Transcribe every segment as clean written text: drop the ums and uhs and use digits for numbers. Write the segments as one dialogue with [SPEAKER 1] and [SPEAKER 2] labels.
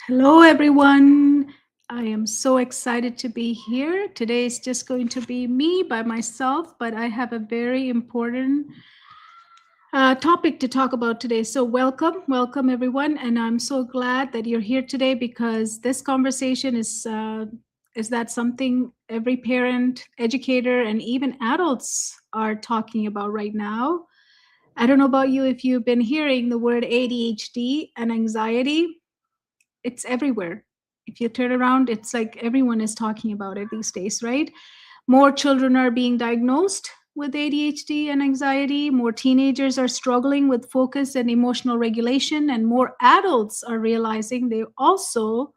[SPEAKER 1] Hello, everyone. I am so excited to be here. Today is just going to be me by myself, but I have a very important topic to talk about today. So, welcome, everyone, and I'm so glad that you're here today because this conversation is that something every parent, educator, and even adults are talking about right now. I don't know about you if you've been hearing the word ADHD and anxiety. It's everywhere. If you turn around, it's like everyone is talking about it these days, right? More children are being diagnosed with ADHD and anxiety. More teenagers are struggling with focus and emotional regulation, and more adults are realizing they also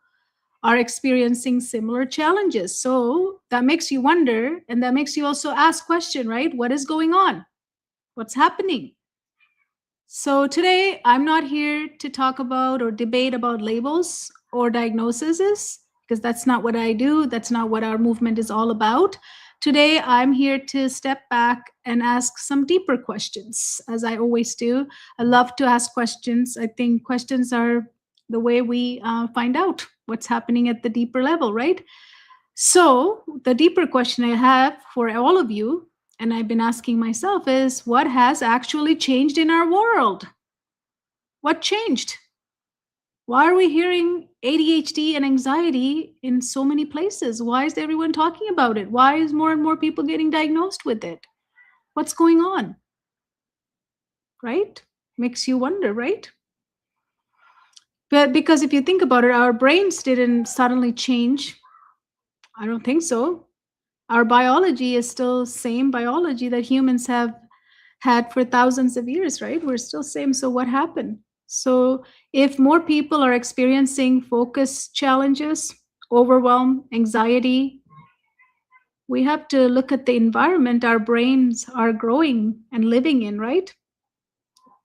[SPEAKER 1] are experiencing similar challenges. So that makes you wonder, and that makes you also ask question, right? What is going on? What's happening? So today I'm not here to talk about or debate about labels or diagnoses because that's not what I do. That's not what our movement is all about. Today I'm here to step back and ask some deeper questions, as I always do. I love to ask questions. I think questions are the way we find out what's happening at the deeper level, right? So, the deeper question I have for all of you, and I've been asking myself, is what has actually changed in our world? What changed? Why are we hearing ADHD and anxiety in so many places? Why is everyone talking about it? Why is more and more people getting diagnosed with it? What's going on? Right? Makes you wonder, right? But because if you think about it, our brains didn't suddenly change. I don't think so. Our biology is still same biology that humans have had for thousands of years, right? We're still same. So what happened? So if more people are experiencing focus challenges, overwhelm, anxiety, we have to look at the environment our brains are growing and living in, right?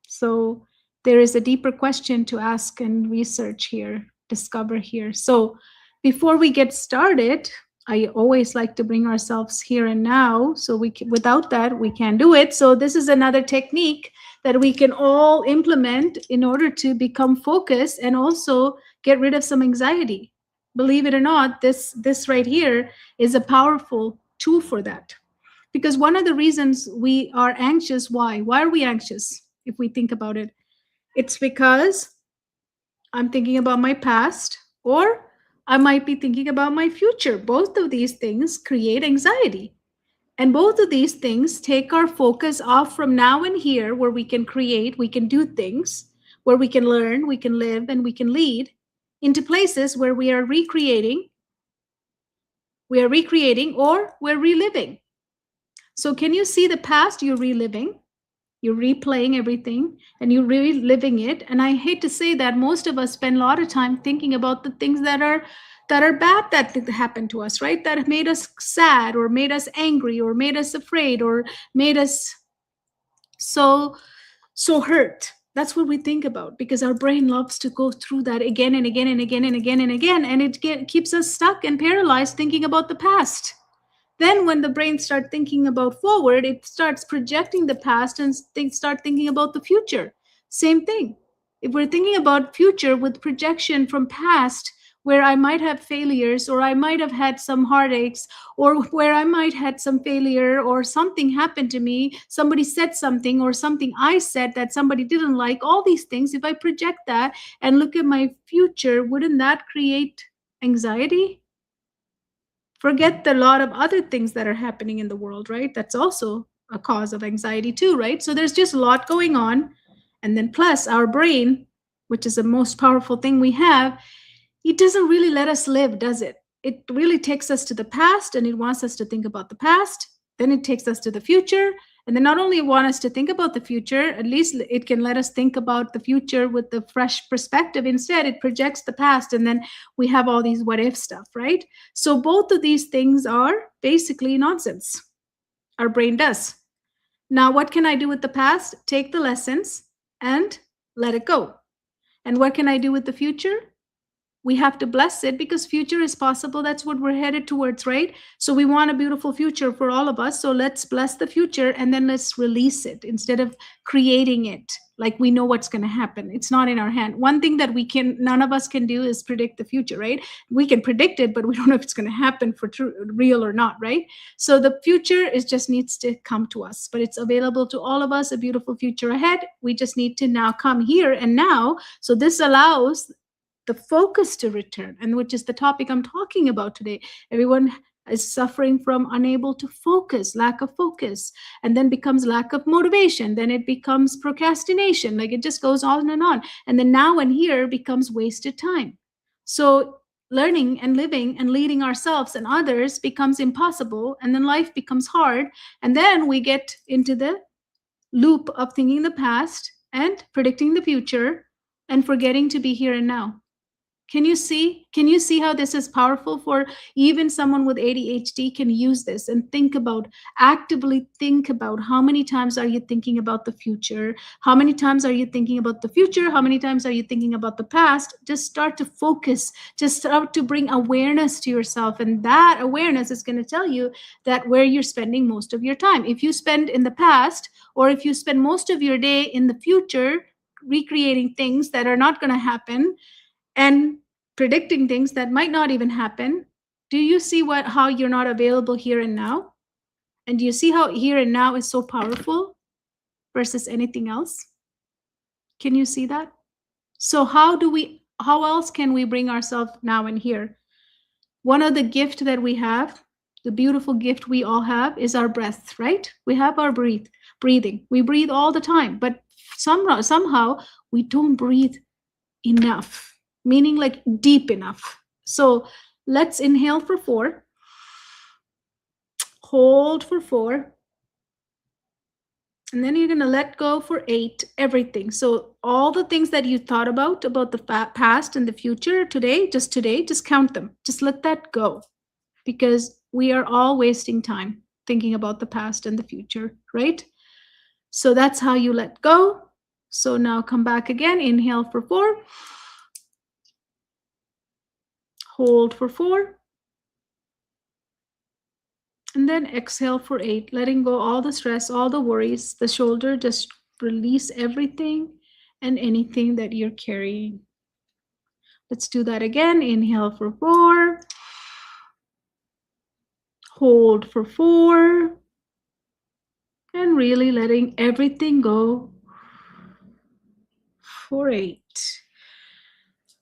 [SPEAKER 1] So there is a deeper question to ask and research here, discover here. So before we get started, I always like to bring ourselves here and now. So without that, we can't do it. So this is another technique that we can all implement in order to become focused and also get rid of some anxiety. Believe it or not, this right here is a powerful tool for that. Because one of the reasons we are anxious, why are we anxious if we think about it? It's because I'm thinking about my past, or I might be thinking about my future. Both of these things create anxiety, and both of these things take our focus off from now and here, where we can create, we can do things, where we can learn, we can live, and we can lead, into places where we are recreating or we're reliving. So can you see the past you're reliving? You're replaying everything and you're reliving it. And I hate to say that most of us spend a lot of time thinking about the things that are bad that happened to us, right? That made us sad or made us angry or made us afraid or made us so hurt. That's what we think about because our brain loves to go through that again and again and again and again and again, and keeps us stuck and paralyzed thinking about the past. Then when the brain starts thinking about forward, it starts projecting the past and start thinking about the future. Same thing. If we're thinking about future with projection from past, where I might have failures or I might have had some heartaches, or where I might had some failure or something happened to me, somebody said something or something I said that somebody didn't like, all these things, if I project that and look at my future, wouldn't that create anxiety? Forget the lot of other things that are happening in the world, right? That's also a cause of anxiety too, right? So there's just a lot going on. And then plus our brain, which is the most powerful thing we have, it doesn't really let us live, does it? It really takes us to the past and it wants us to think about the past. Then it takes us to the future. And then not only want us to think about the future, at least it can let us think about the future with the fresh perspective. Instead, it projects the past. And then we have all these what if stuff, right? So both of these things are basically nonsense. Our brain does. Now, what can I do with the past? Take the lessons and let it go. And what can I do with the future? we have to bless it because future is possible. That's what we're headed towards, right? So we want a beautiful future for all of us. So let's bless the future and then let's release it instead of creating it like we know what's going to happen. It's not in our hand. One thing that none of us can do is predict the future, right? We can predict it, but we don't know if it's going to happen for true, real or not, right? So the future is just needs to come to us, but it's available to all of us, a beautiful future ahead. We just need to now come here and now. So this allows the focus to return, and which is the topic I'm talking about today. Everyone is suffering from unable to focus, lack of focus, and then becomes lack of motivation. Then it becomes procrastination. Like it just goes on and on. And then now and here becomes wasted time. So learning and living and leading ourselves and others becomes impossible. And then life becomes hard. And then we get into the loop of thinking the past and predicting the future and forgetting to be here and now. Can you see how this is powerful for even someone with ADHD can use this and actively think about how many times are you thinking about the future? How many times are you thinking about the future? How many times are you thinking about the past? Just start to focus, just start to bring awareness to yourself. And that awareness is going to tell you that where you're spending most of your time. If you spend in the past, or if you spend most of your day in the future, recreating things that are not going to happen, and predicting things that might not even happen, do you see how you're not available here and now? And do you see how here and now is so powerful versus anything else? Can you see that? So how else can we bring ourselves now and here? One of the gift that we have, the beautiful gift we all have, is our breath, right? We have our breathing. We breathe all the time, but somehow we don't breathe enough, meaning like deep enough. So let's inhale for 4, hold for 4, and then you're going to let go for 8, everything. So all the things that you thought about the past and the future today, just count them. Just let that go, because we are all wasting time thinking about the past and the future, right? So that's how you let go. So now come back again, inhale for 4, hold for 4, and then exhale for 8, letting go all the stress, all the worries, the shoulder, just release everything and anything that you're carrying. Let's do that again. Inhale for 4, hold for 4, and really letting everything go for 8.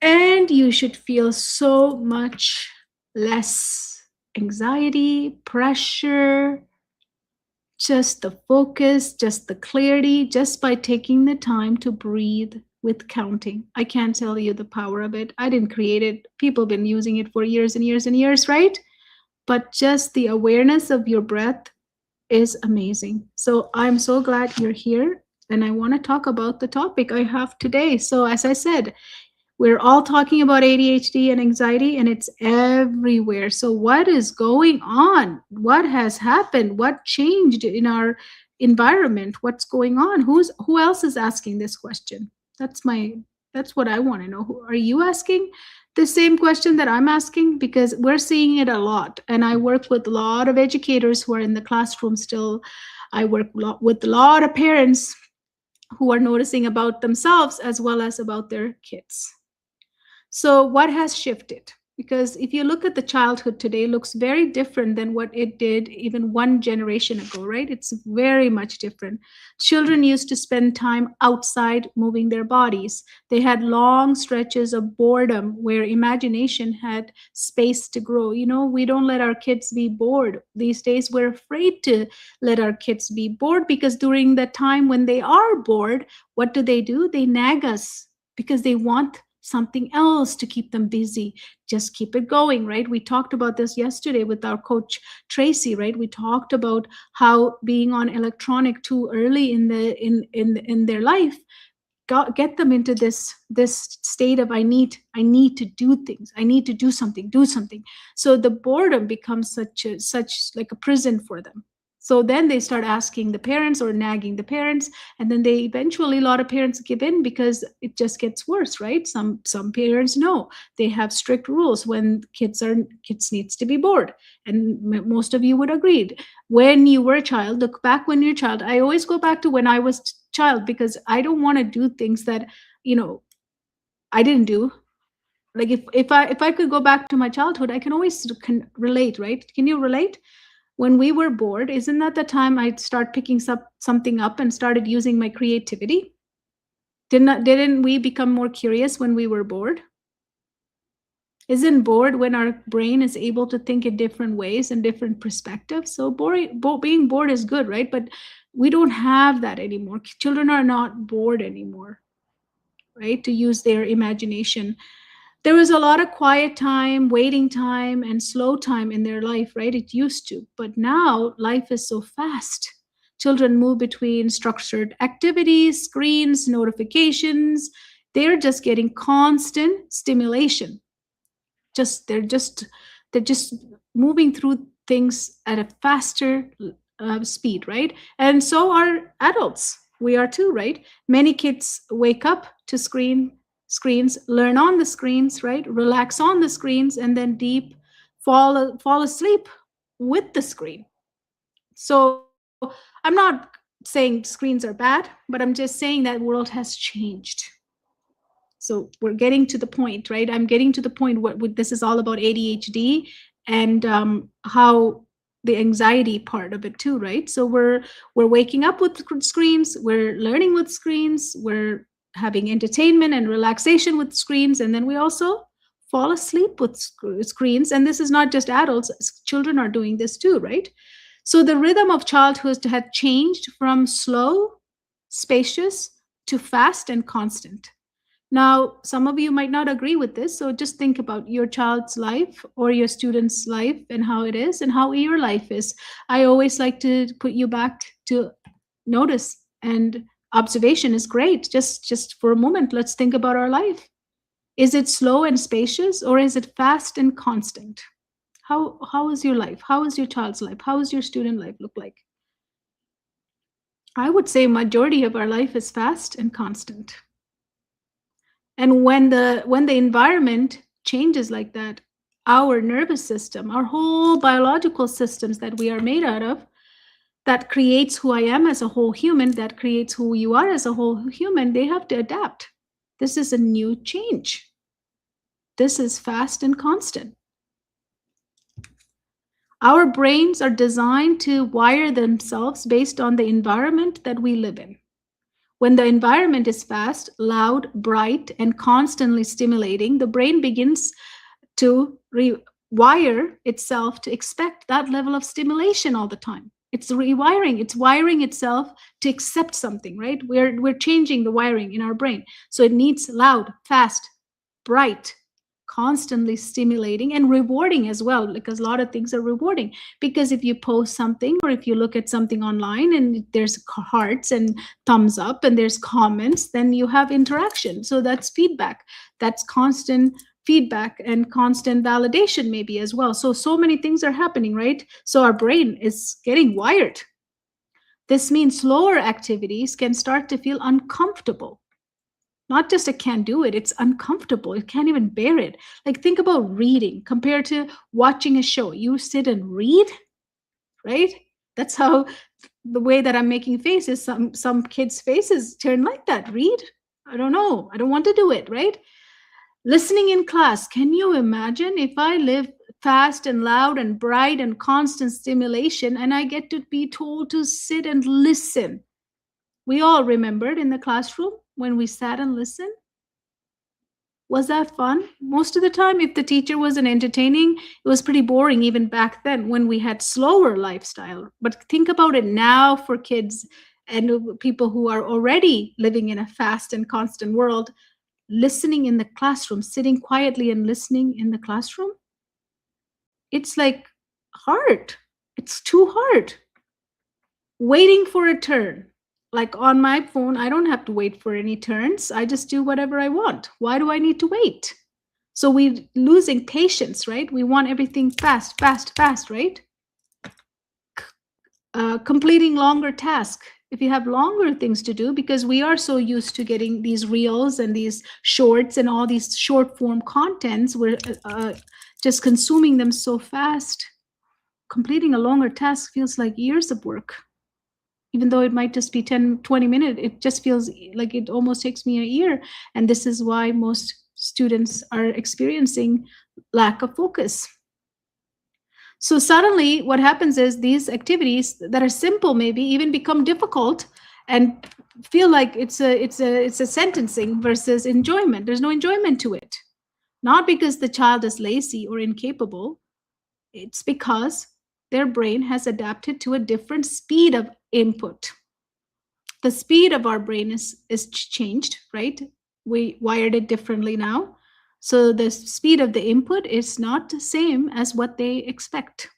[SPEAKER 1] And you should feel so much less anxiety, pressure, just the focus, just the clarity, just by taking the time to breathe with counting. I can't tell you the power of it. I didn't create it. People have been using it for years and years and years, right? But just the awareness of your breath is amazing. So I'm so glad you're here. And I want to talk about the topic I have today. So as I said, we're all talking about ADHD and anxiety, and it's everywhere. So what is going on? What has happened? What changed in our environment? What's going on? Who else is asking this question? That's what I want to know. Are you asking the same question that I'm asking? Because we're seeing it a lot. And I work with a lot of educators who are in the classroom still. I work with a lot of parents who are noticing about themselves as well as about their kids. So what has shifted? Because if you look at the childhood today, it looks very different than what it did even one generation ago, right? It's very much different. Children used to spend time outside moving their bodies. They had long stretches of boredom where imagination had space to grow. You know, we don't let our kids be bored. These days, we're afraid to let our kids be bored, because during the time when they are bored, what do? They nag us because they want something else to keep them busy. Just keep it going, right? We talked about this yesterday with our coach Tracy, right? We talked about how being on electronic too early in their life get them into this state of I need to do things. I need to do something. So the boredom becomes such like a prison for them. So then they start asking the parents or nagging the parents, and then they eventually, a lot of parents give in because it just gets worse, right? Some parents know they have strict rules when kids needs to be bored, and most of you would agree. When you were a child, look back when you're a child. I always go back to when I was child because I don't want to do things that you know I didn't do. Like if I could go back to my childhood, I can always relate, right? Can you relate? When we were bored, isn't that the time I'd start picking something up and started using my creativity? Didn't we become more curious when we were bored? Isn't bored when our brain is able to think in different ways and different perspectives? So being bored is good, right? But we don't have that anymore. Children are not bored anymore, right? To use their imagination. There was a lot of quiet time, waiting time, and slow time in their life, right? It used to. But now life is so fast. Children move between structured activities, screens, notifications. They're just getting constant stimulation. They're just moving through things at a faster speed, right? And so are adults. We are too, right? Many kids wake up to screens, learn on the screens, right? Relax on the screens, and then deep fall asleep with the screen. So I'm not saying screens are bad, but I'm just saying that world has changed. So we're getting to the point, right? I'm getting to the point what this is all about, ADHD, and how the anxiety part of it too, right? So we're waking up with screens, we're learning with screens, we're having entertainment and relaxation with screens, and then we also fall asleep with screens. And this is not just adults; children are doing this too, right? So the rhythm of childhood had changed from slow, spacious to fast and constant. Now, some of you might not agree with this, so just think about your child's life or your student's life and how it is and how your life is. I always like to put you back to notice, and observation is great. Just for a moment, let's think about our life. Is it slow and spacious, or is it fast and constant? How is your life? How is your child's life? How is your student life look like? I would say majority of our life is fast and constant. And when the environment changes like that, our nervous system, our whole biological systems that we are made out of, that creates who I am as a whole human, that creates who you are as a whole human, they have to adapt. This is a new change. This is fast and constant. Our brains are designed to wire themselves based on the environment that we live in. When the environment is fast, loud, bright, and constantly stimulating, the brain begins to rewire itself to expect that level of stimulation all the time. It's rewiring, it's wiring itself to accept something, right? We're changing the wiring in our brain. So it needs loud, fast, bright, constantly stimulating and rewarding as well, because a lot of things are rewarding. Because if you post something or if you look at something online and there's hearts and thumbs up and there's comments, then you have interaction. So that's feedback. That's constant feedback and constant validation maybe as well. So many things are happening, right? So our brain is getting wired. This means slower activities can start to feel uncomfortable. Not just it can't do it, it's uncomfortable. It can't even bear it. Like think about reading compared to watching a show. You sit and read, right? That's how the way that I'm making faces, some kids' faces turn like that. Read? I don't know. I don't want to do it, right? Listening in class. Can you imagine if I live fast and loud and bright and constant stimulation and I get to be told to sit and listen? We all remembered in the classroom when we sat and listened. Was that fun? Most of the time, if the teacher wasn't entertaining, it was pretty boring even back then when we had slower lifestyle. But think about it now for kids and people who are already living in a fast and constant world, listening in the classroom, sitting quietly and listening in the classroom. It's like hard. It's too hard. Waiting for a turn. Like on my phone, I don't have to wait for any turns. I just do whatever I want. Why do I need to wait? So we're losing patience, right? We want everything fast, fast, fast, right? completing longer tasks. If you have longer things to do, because we are so used to getting these reels and these shorts and all these short form contents, we're just consuming them so fast. Completing a longer task feels like years of work. Even though it might just be 10, 20 minutes, it just feels like it almost takes me a year. And this is why most students are experiencing lack of focus. So suddenly what happens is these activities that are simple maybe even become difficult and feel like it's a sentencing versus enjoyment. There's no enjoyment to it. Not because the child is lazy or incapable, it's because their brain has adapted to a different speed of input. The speed of our brain is changed, right? We wired it differently now. So the speed of the input is not the same as what they expect.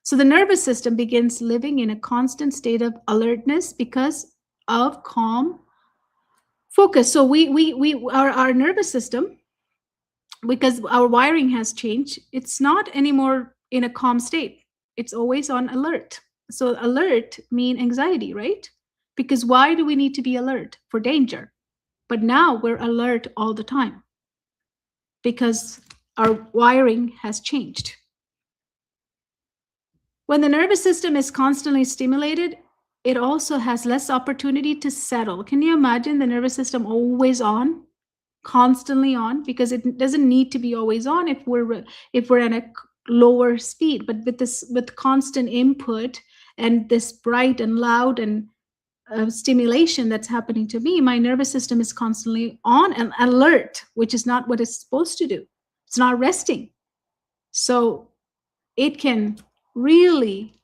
[SPEAKER 1] So the nervous system begins living in a constant state of alertness because of calm focus. So our nervous system, because our wiring has changed, it's not anymore in a calm state. It's always on alert. So alert mean anxiety, right? Because why do we need to be alert? For danger. But now we're alert all the time because our wiring has changed. When the nervous system is constantly stimulated, it also has less opportunity to settle. Can you imagine the nervous system always on, constantly on? Because it doesn't need to be always on if we're at a lower speed. But with constant input and this bright and loud and stimulation that's happening to me, my nervous system is constantly on and alert, which is not what it's supposed to do. It's not resting. So it can really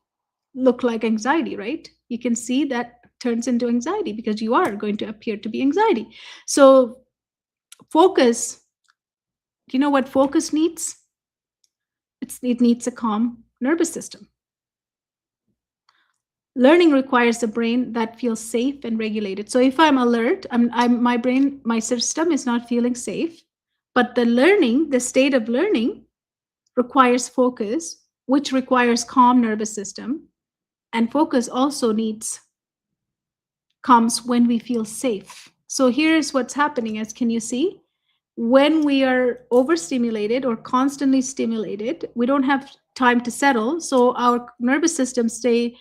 [SPEAKER 1] look like anxiety, right? You can see that turns into anxiety because you are going to appear to be anxiety. So focus, do you know what focus needs? It needs a calm nervous system. Learning requires a brain that feels safe and regulated. So if I'm alert, my brain, my system is not feeling safe, but the state of learning requires focus, which requires calm nervous system. And focus also comes when we feel safe. So here's what's happening, as can you see? When we are overstimulated or constantly stimulated, we don't have time to settle. So our nervous system stay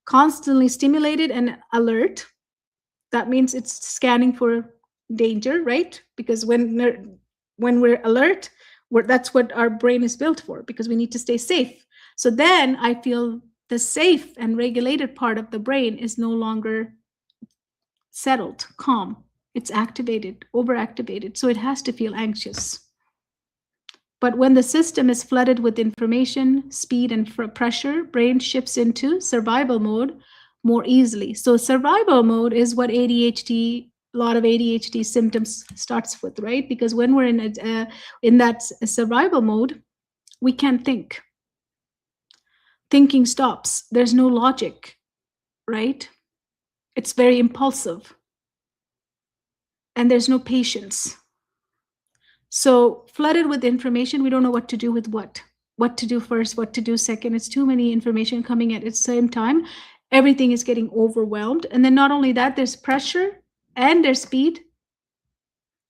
[SPEAKER 1] constantly stimulated and alert. That means it's scanning for danger, right? Because when we're alert, that's what our brain is built for, because we need to stay safe. So then I feel the safe and regulated part of the brain is no longer settled, calm. It's activated, overactivated. So it has to feel anxious. But when the system is flooded with information, speed, and pressure, brain shifts into survival mode more easily. So survival mode is what ADHD, a lot of ADHD symptoms starts with, right? Because when we're in that survival mode, we can't think. Thinking stops. There's no logic, right? It's very impulsive. And there's no patience. So flooded with information, we don't know what to do with what to do first, what to do second. It's too many information coming at the same time. Everything is getting overwhelmed. And then not only that, there's pressure and there's speed.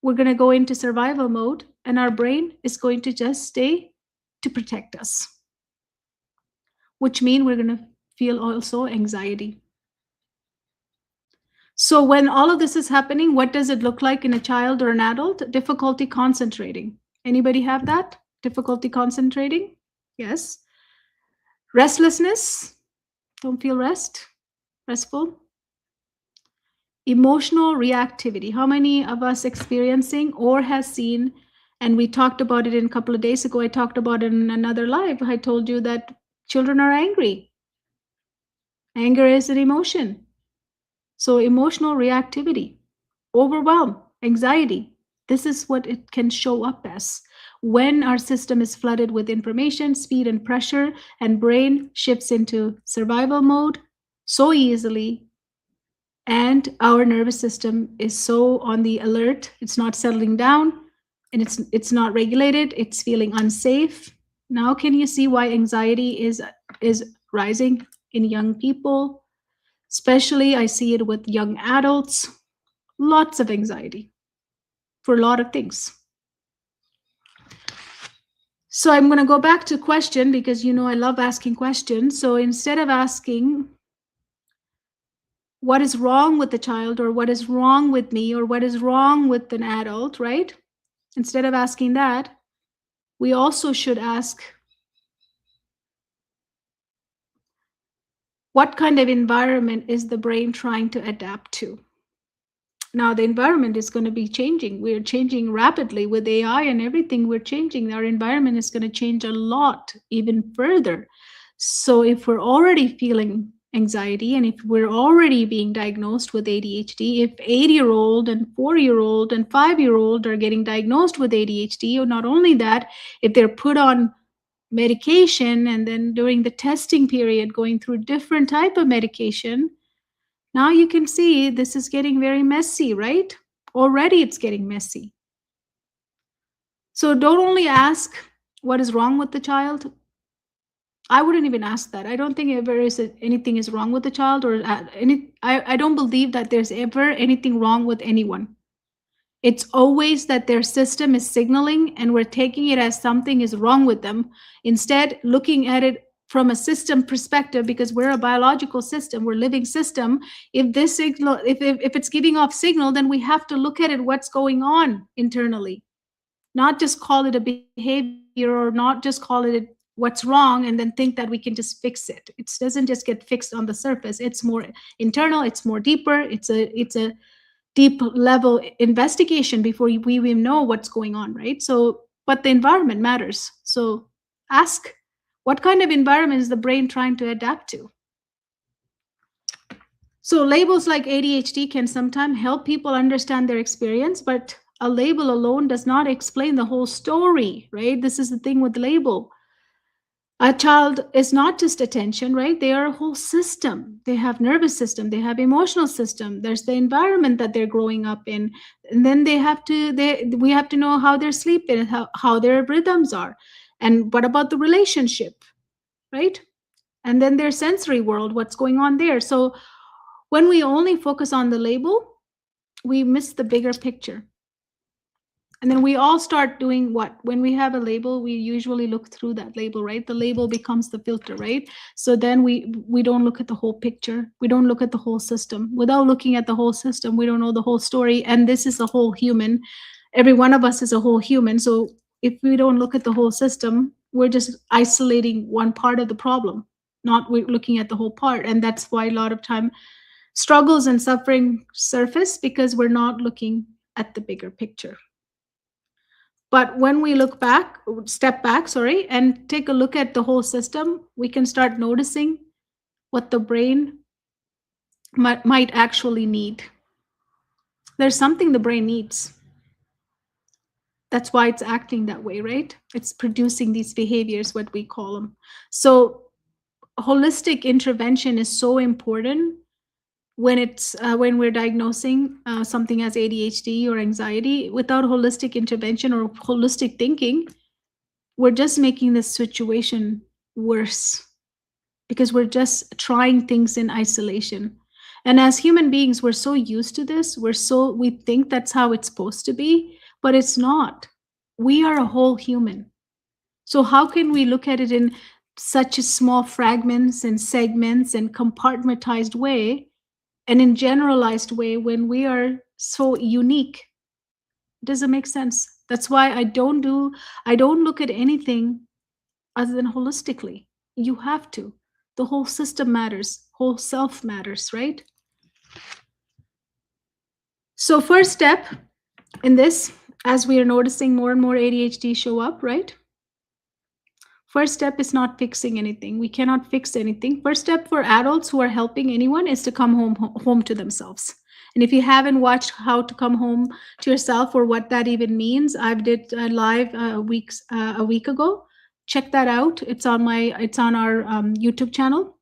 [SPEAKER 1] We're going to go into survival mode, and our brain is going to just stay to protect us, which means we're going to feel also anxiety. So when all of this is happening, what does it look like in a child or an adult? Difficulty concentrating. Anybody have that? Difficulty concentrating? Yes. Restlessness. Don't feel restful. Emotional reactivity. How many of us experiencing or has seen, and we talked about it in a couple of days ago, I talked about it in another live. I told you that children are angry. Anger is an emotion. So emotional reactivity, overwhelm, anxiety. This is what it can show up as when our system is flooded with information, speed, and pressure, and brain shifts into survival mode so easily, and our nervous system is so on the alert. It's not settling down, and it's not regulated. It's feeling unsafe. Now, can you see why anxiety is rising? in young people. Especially, I see it with young adults. Lots of anxiety for a lot of things. So I'm going to go back to question because I love asking questions. So instead of asking what is wrong with the child or what is wrong with me or what is wrong with an adult, right? Instead of asking that, we also should ask what kind of environment is the brain trying to adapt to? Now, the environment is going to be changing. We're changing rapidly with AI and everything. We're changing. Our environment is going to change a lot, even further. So, if we're already feeling anxiety and if we're already being diagnosed with ADHD, if 8-year-old and 4-year-old and 5-year-old are getting diagnosed with ADHD, or not only that, if they're put on medication and then during the testing period going through different type of medication, now you can see this is getting very messy, right? Already it's getting messy. So don't only ask what is wrong with the child. I wouldn't even ask that. I don't think ever anything is wrong with the child or I don't believe that there's ever anything wrong with anyone. It's always that their system is signaling and we're taking it as something is wrong with them. Instead, looking at it from a system perspective, because we're a biological system, we're a living system. If this signal, if it's giving off signal, then we have to look at it, what's going on internally, not just call it a behavior or not just call it what's wrong and then think that we can just fix it. It doesn't just get fixed on the surface. It's more internal, it's more deeper, it's a deep level investigation before we even know what's going on, right? So, but the environment matters. So ask, what kind of environment is the brain trying to adapt to? So labels like ADHD can sometimes help people understand their experience, but a label alone does not explain the whole story, right? This is the thing with label. A child is not just attention, right? They are a whole system. They have nervous system, they have emotional system, there's the environment that they're growing up in, and then we have to know how they're sleeping, how their rhythms are, and what about the relationship, right? And then their sensory world, what's going on there. So when we only focus on the label, we miss the bigger picture. And then we all start doing what? When we have a label, we usually look through that label, right? The label becomes the filter, right? So then we don't look at the whole picture. We don't look at the whole system. Without looking at the whole system, we don't know the whole story. And this is a whole human. Every one of us is a whole human. So if we don't look at the whole system, we're just isolating one part of the problem, not looking at the whole part. And that's why a lot of time struggles and suffering surface, because we're not looking at the bigger picture. But when we step back, sorry, and take a look at the whole system, we can start noticing what the brain might actually need. There's something the brain needs. That's why it's acting that way, right? It's producing these behaviors, what we call them. So holistic intervention is so important when we're diagnosing something as ADHD or anxiety. Without holistic intervention or holistic thinking, we're just making this situation worse because we're just trying things in isolation. And as human beings, we're so used to this. We think that's how it's supposed to be, but it's not. We are a whole human. So how can we look at it in such a small fragments and segments and compartmentalized way and in generalized way when we are so unique? It doesn't make sense. That's why I don't look at anything other than holistically. You have to. The whole system matters, whole self matters, right? So first step in this, as we are noticing more and more ADHD show up, right? First step is not fixing anything. We cannot fix anything. First step for adults who are helping anyone is to come home to themselves. And if you haven't watched How to Come Home to Yourself or what that even means, I did a live a week ago. Check that out. It's on our YouTube channel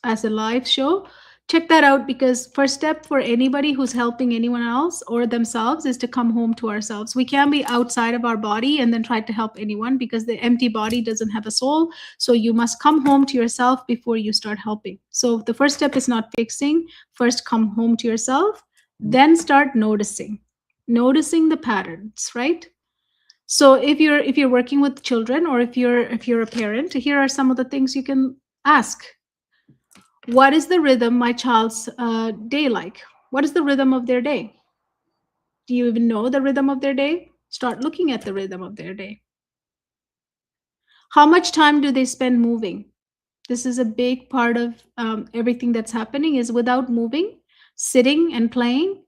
[SPEAKER 1] as a live show. check that out, because first step for anybody who's helping anyone else or themselves is to come home to ourselves. We can't be outside of our body and then try to help anyone, because the empty body doesn't have a soul. So you must come home to yourself before you start helping. So the first step is not fixing. First, come home to yourself, then start noticing the patterns, right? So if you're working with children, or if you're a parent, here are some of the things you can ask. What is the rhythm my child's day like? What is the rhythm of their day? Do you even know the rhythm of their day? Start looking at the rhythm of their day. How much time do they spend moving? This is a big part of everything that's happening. Is without moving, sitting and playing,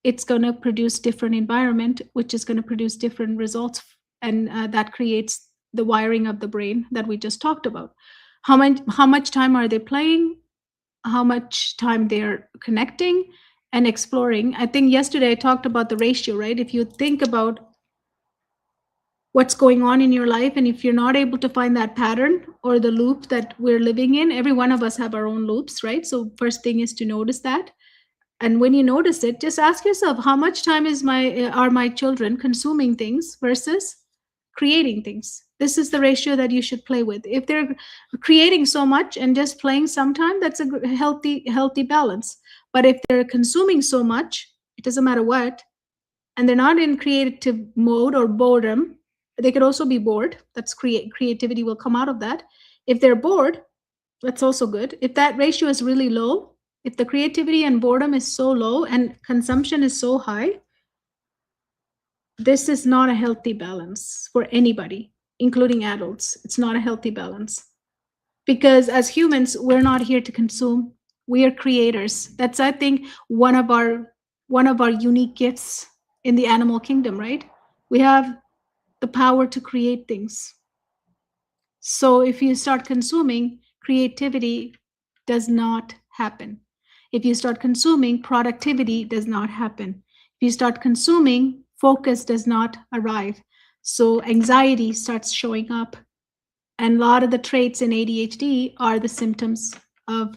[SPEAKER 1] it's going to produce different environment, which is going to produce different results, and that creates the wiring of the brain that we just talked about. How much time are they playing? How much time they're connecting and exploring? I think yesterday I talked about the ratio, right? If you think about what's going on in your life, and if you're not able to find that pattern or the loop that we're living in, every one of us have our own loops, right? So first thing is to notice that. And when you notice it, just ask yourself, how much time are my children consuming things versus creating things? This is the ratio that you should play with. If they're creating so much and just playing sometime, that's a healthy balance. But if they're consuming so much, it doesn't matter what, and they're not in creative mode or boredom, they could also be bored. That's creativity will come out of that. If they're bored, that's also good. If that ratio is really low, if the creativity and boredom is so low and consumption is so high, this is not a healthy balance for anybody, including adults. It's not a healthy balance, because as humans, we're not here to consume. We are creators. That's, I think, one of our unique gifts in the animal kingdom, right? We have the power to create things. So if you start consuming, creativity does not happen. If you start consuming, productivity does not happen. If you start consuming, focus does not arrive. So anxiety starts showing up. And a lot of the traits in ADHD are the symptoms of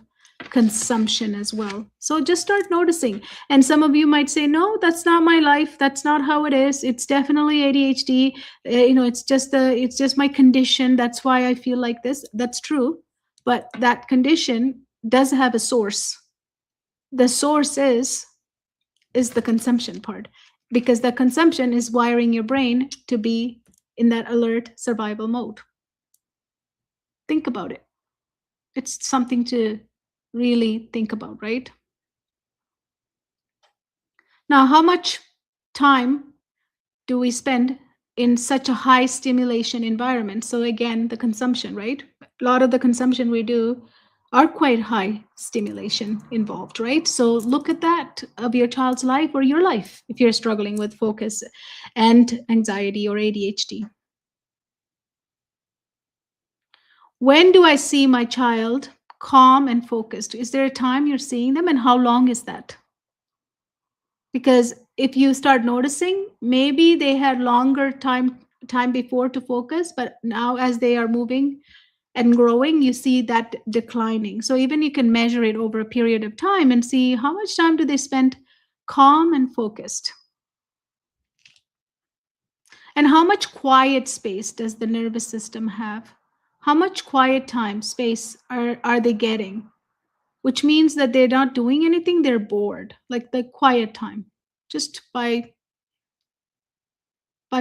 [SPEAKER 1] consumption as well. So just start noticing. And some of you might say, no, that's not my life. That's not how it is. It's definitely ADHD. It's just my condition. That's why I feel like this. That's true. But that condition does have a source. The source is the consumption part, because the consumption is wiring your brain to be in that alert survival mode. Think about it. It's something to really think about, right? Now, how much time do we spend in such a high stimulation environment? So again, the consumption, right? A lot of the consumption we do are quite high stimulation involved, right? So look at that of your child's life or your life if you're struggling with focus and anxiety or ADHD. When do I see my child calm and focused? Is there a time you're seeing them, and how long is that? Because if you start noticing, maybe they had longer time before to focus, but now as they are moving and growing, you see that declining. So even you can measure it over a period of time and see how much time do they spend calm and focused. And how much quiet space does the nervous system have? How much quiet time, space are they getting? Which means that they're not doing anything, they're bored, like the quiet time, just by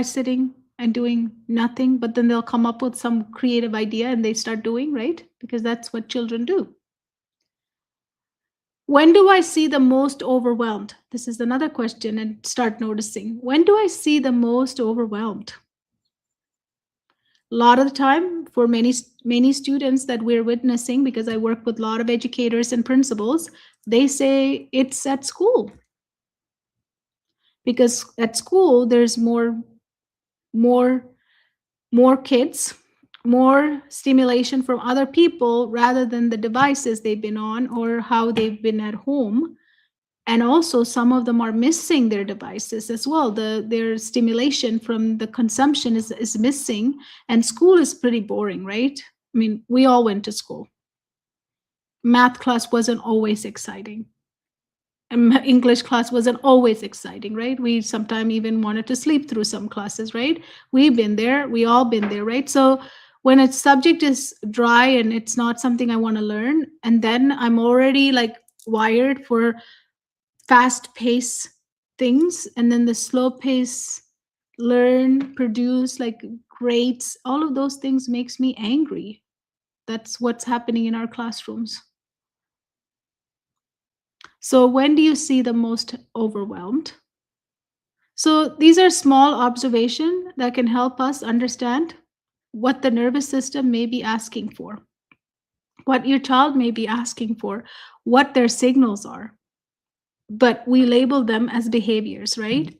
[SPEAKER 1] sitting and doing nothing, but then they'll come up with some creative idea and they start doing, right? Because that's what children do. When do I see the most overwhelmed? This is another question, and start noticing. When do I see the most overwhelmed? A lot of the time, for many students that we're witnessing, because I work with a lot of educators and principals, they say it's at school. Because at school there's more kids, more stimulation from other people rather than the devices they've been on or how they've been at home. And also some of them are missing their devices as well. Their stimulation from the consumption is missing. And school is pretty boring, right? I mean, we all went to school. Math class wasn't always exciting. And English class wasn't always exciting, right? We sometimes even wanted to sleep through some classes, right? We've been there, we all been there, right? So when a subject is dry and it's not something I want to learn, and then I'm already like wired for fast pace things, and then the slow pace learn, produce like grades, all of those things makes me angry. That's what's happening in our classrooms. So when do you see the most overwhelmed? So these are small observations that can help us understand what the nervous system may be asking for, what your child may be asking for, what their signals are. But we label them as behaviors, right?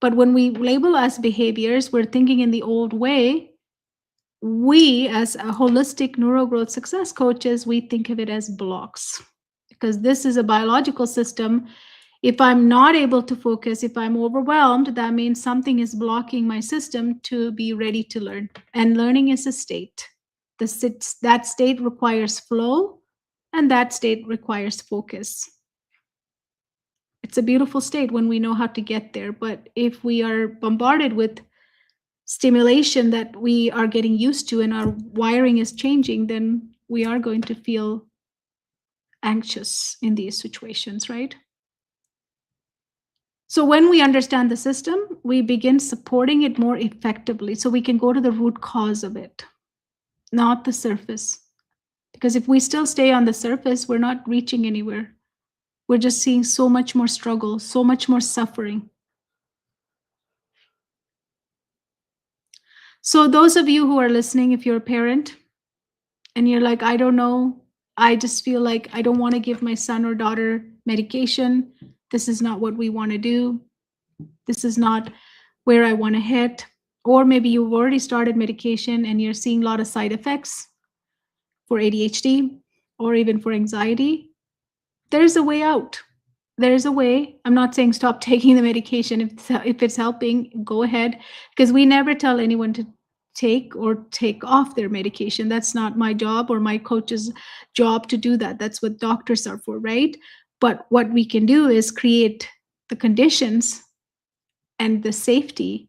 [SPEAKER 1] But when we label as behaviors, we're thinking in the old way. We, as a holistic neurogrowth success coaches, we think of it as blocks because this is a biological system. If I'm not able to focus, if I'm overwhelmed, that means something is blocking my system to be ready to learn. And learning is a state. That state requires flow, and that state requires focus. It's a beautiful state when we know how to get there. But if we are bombarded with stimulation that we are getting used to and our wiring is changing, then we are going to feel anxious in these situations, right? So when we understand the system, we begin supporting it more effectively so we can go to the root cause of it, not the surface. Because if we still stay on the surface, we're not reaching anywhere. We're just seeing so much more struggle, so much more suffering. So those of you who are listening, if you're a parent and you're like, I don't know, I just feel like I don't want to give my son or daughter medication. This is not what we want to do. This is not where I want to hit. Or maybe you've already started medication and you're seeing a lot of side effects for ADHD or even for anxiety. There's a way out. There's a way. I'm not saying stop taking the medication. If it's helping, go ahead. Because we never tell anyone to take or take off their medication. That's not my job or my coach's job to do that. That's what doctors are for, right? But what we can do is create the conditions and the safety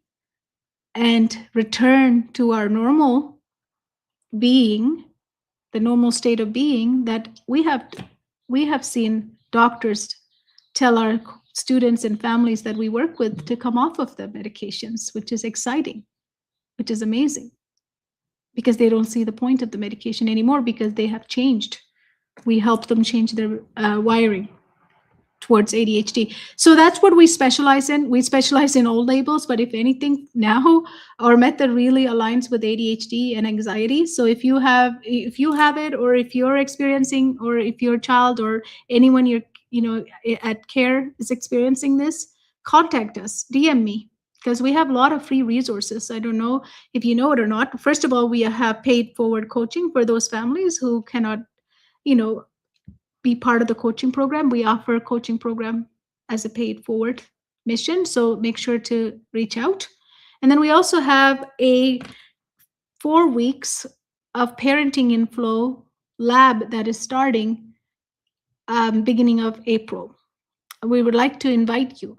[SPEAKER 1] and return to our normal being, the normal state of being that we have seen doctors tell our students and families that we work with to come off of the medications, which is exciting, which is amazing, because they don't see the point of the medication anymore because they have changed. We help them change their wiring towards ADHD. So that's what we specialize in. We specialize in old labels, but if anything, now our method really aligns with ADHD and anxiety. So if you have it, or if you're experiencing, or if your child or anyone at care is experiencing this, contact us, DM me, because we have a lot of free resources. I don't know if you know it or not. First of all, we have paid forward coaching for those families who cannot, you know, be part of the coaching program. We offer a coaching program as a paid forward mission. So make sure to reach out. And then we also have a 4 weeks of parenting in flow lab that is starting beginning of April. We would like to invite you.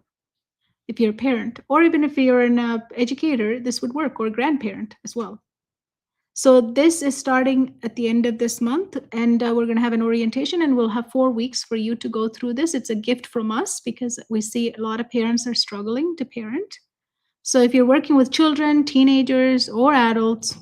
[SPEAKER 1] If you're a parent, or even if you're an educator, this would work, or a grandparent as well. So this is starting at the end of this month, and we're going to have an orientation, and we'll have 4 weeks for you to go through this. It's a gift from us because we see a lot of parents are struggling to parent. So if you're working with children, teenagers, or adults,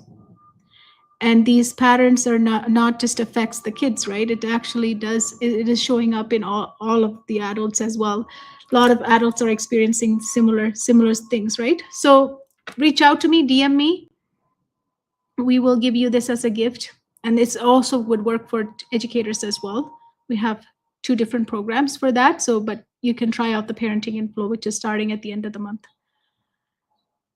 [SPEAKER 1] and these patterns are not just affects the kids, right? It actually does, it is showing up in all of the adults as well. A lot of adults are experiencing similar things, right? So reach out to me, DM me. We will give you this as a gift, and this also would work for educators as well. We have 2 different programs for that. So but you can try out the parenting in flow, which is starting at the end of the month.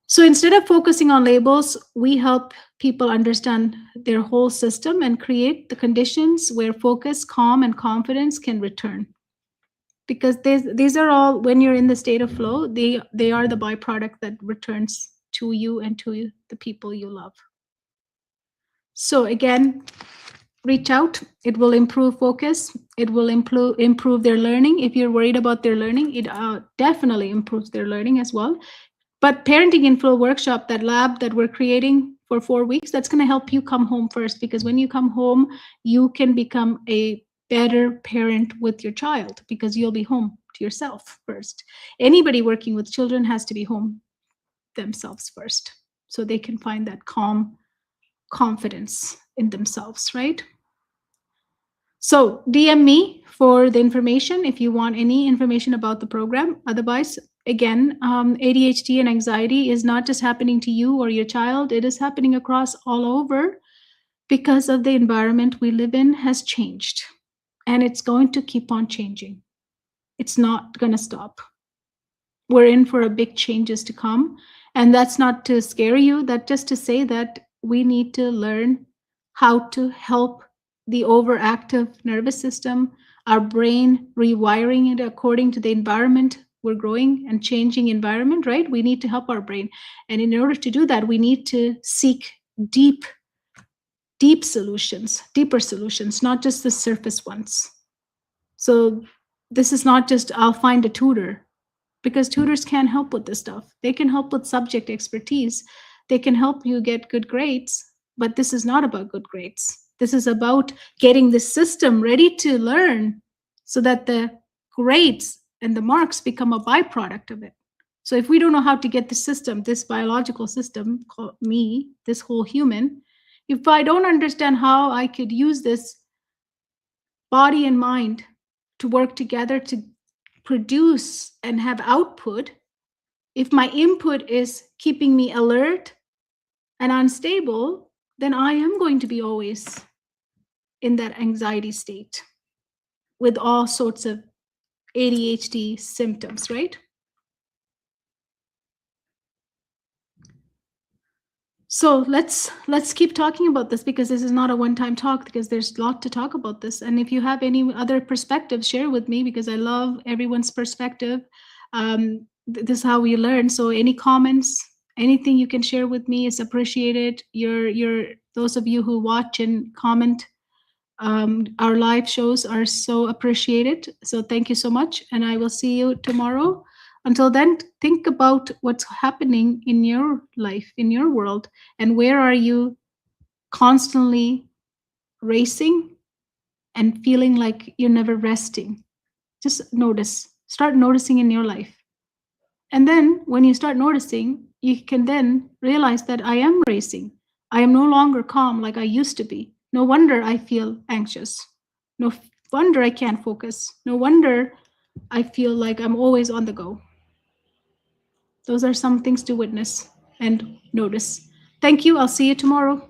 [SPEAKER 1] So instead of focusing on labels, we help people understand their whole system and create the conditions where focus, calm, and confidence can return. Because these are all, when you're in the state of flow, they are the byproduct that returns to you and to the people you love. So again, reach out. It will improve focus. It will improve their learning. If you're worried about their learning, it definitely improves their learning as well. But Parenting in Flow workshop, that lab that we're creating for 4 weeks, that's going to help you come home first, because when you come home, you can become a better parent with your child because you'll be home to yourself first. Anybody working with children has to be home themselves first so they can find that calm confidence in themselves, right? So DM me for the information if you want any information about the program. Otherwise, again, ADHD and anxiety is not just happening to you or your child. It is happening across all over because of the environment we live in has changed, and it's going to keep on changing. It's not going to stop. We're in for a big changes to come, and that's not to scare you. That just to say that we need to learn how to help the overactive nervous system, our brain, rewiring it according to the environment we're growing and changing environment, right? We need to help our brain, and in order to do that, we need to seek deep solutions, deeper solutions, not just the surface ones. So this is not just I'll find a tutor, because tutors can't help with this stuff. They can help with subject expertise. They can help you get good grades, but this is not about good grades. This is about getting the system ready to learn so that the grades and the marks become a byproduct of it. So if we don't know how to get the system, this biological system called me, this whole human, if I don't understand how I could use this body and mind to work together to produce and have output, if my input is keeping me alert and unstable, then I am going to be always in that anxiety state with all sorts of ADHD symptoms, right? So let's keep talking about this, because this is not a one-time talk, because there's a lot to talk about this. And if you have any other perspectives, share with me, because I love everyone's perspective. This is how we learn. So any comments, anything you can share with me is appreciated. Your those of you who watch and comment our live shows are so appreciated. So thank you so much, and I will see you tomorrow. Until then, think about what's happening in your life, in your world, and where are you constantly racing and feeling like you're never resting. Just notice, start noticing in your life. And then when you start noticing, you can then realize that I am racing. I am no longer calm like I used to be. No wonder I feel anxious. No wonder I can't focus. No wonder I feel like I'm always on the go. Those are some things to witness and notice. Thank you. I'll see you tomorrow.